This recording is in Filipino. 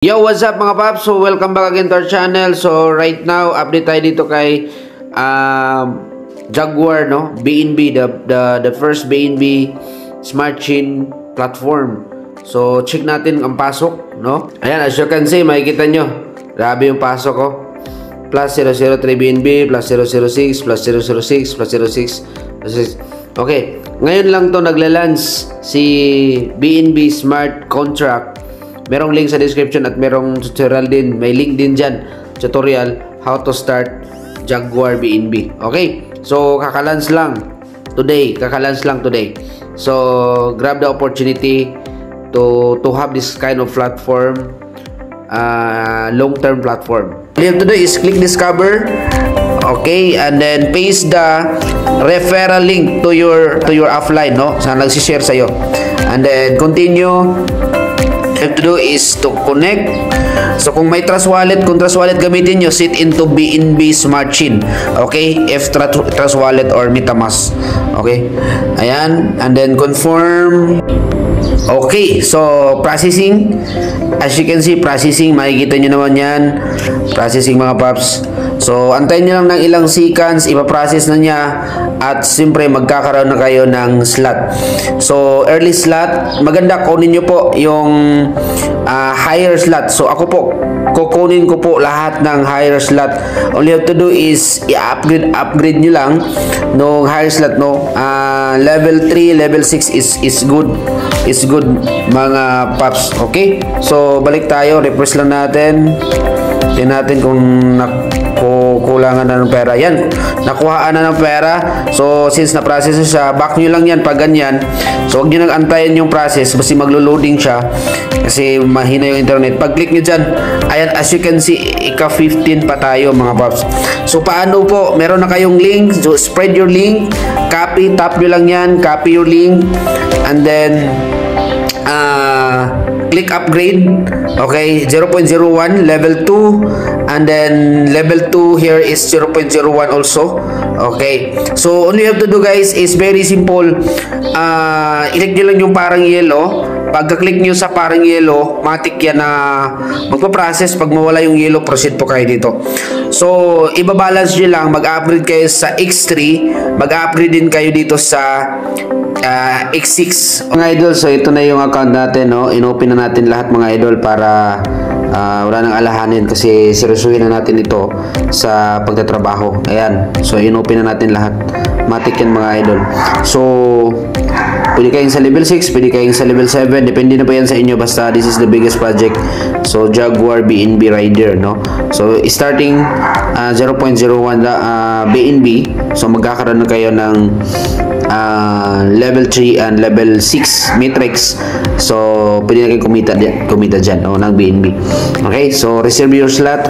Yo, what's up mga paps? So, welcome back again to our channel. So, right now, update tayo dito kay Jaguar, no? BNB, the first BNB Smart Chain platform. So, check natin ang pasok, no? Ayan, as you can see, makikita nyo. Grabe yung pasok, oh. Plus 003 BNB, plus 006, plus 006, plus 06, plus 06. Okay, ngayon lang to naglalance si BNB Smart Contract. Merong link sa description at merong tutorial din. May link din dyan. Tutorial how to start Jaguar BNB. Okay? So, kakalans lang today. So, grab the opportunity to have this kind of platform. Long-term platform. All you have to do is click discover. Okay? And then paste the referral link to your offline, no? Saan nagsishare sa'yo. And then continue. Have to do is to connect. So kung may Trust Wallet, gamitin nyo, sit into BNB Smart Chain. Okay? If Trust Wallet or MetaMask. Okay? Ayan. And then confirm. Okay. So processing. As you can see, processing. Makikita nyo naman yan. Processing mga paps. So antayin nyo lang ng ilang seconds. Ipaprocess na niya. At siyempre magkakaroon na kayo ng slot. So early slot. Maganda kunin nyo po yung higher slot. So ako po, kukunin ko po lahat ng higher slot. All you have to do is i-upgrade nyo lang nung higher slot, no? Level 3, level 6 is good. Is good mga paps. Okay? So balik tayo, refresh lang natin. Tingnan natin kung kulangan na ng pera. Yan, nakuhaan na ng pera. So since na-process na siya, back nyo lang yan pag ganyan. So huwag nyo nag-antayin yung process kasi maglo-loading siya kasi mahina yung internet. Pag click nyo dyan, ayan, as you can see, ika-15 pa tayo mga paps. So paano po? Meron na kayong link. So spread your link. Copy, tap nyo lang yan. Copy your link. And then click upgrade. Okay, 0.01 level 2, and then level 2 here is 0.01 also. Okay, so all you have to do guys is very simple. I-click nyo lang yung parang yellow. Pagka-click nyo sa parang yellow, matik yan na magpa-process. Pag mawala yung yellow, proceed po kayo dito. So ibabalance nyo lang. Mag-upgrade kayo sa X3, mag-upgrade din kayo dito sa X6. Mga idol, so ito na yung account natin, no? Inopen na natin lahat mga idol para wala nang alahanin kasi seryosuhin na natin ito sa pagtatrabaho. Ayan, so inopen na natin lahat. Matik yan mga idol. So pwede kayong sa level 6, pwede kayong sa level 7, depende na po yan sa inyo, basta this is the biggest project. So Jaguar BNB Rider, no? So starting 0.01 BNB, so magkakaroon na kayo ng level 3 and level 6 matrix. So pwede na kayong kumita dyan, no, ng BNB. Okay, so reserve your slot.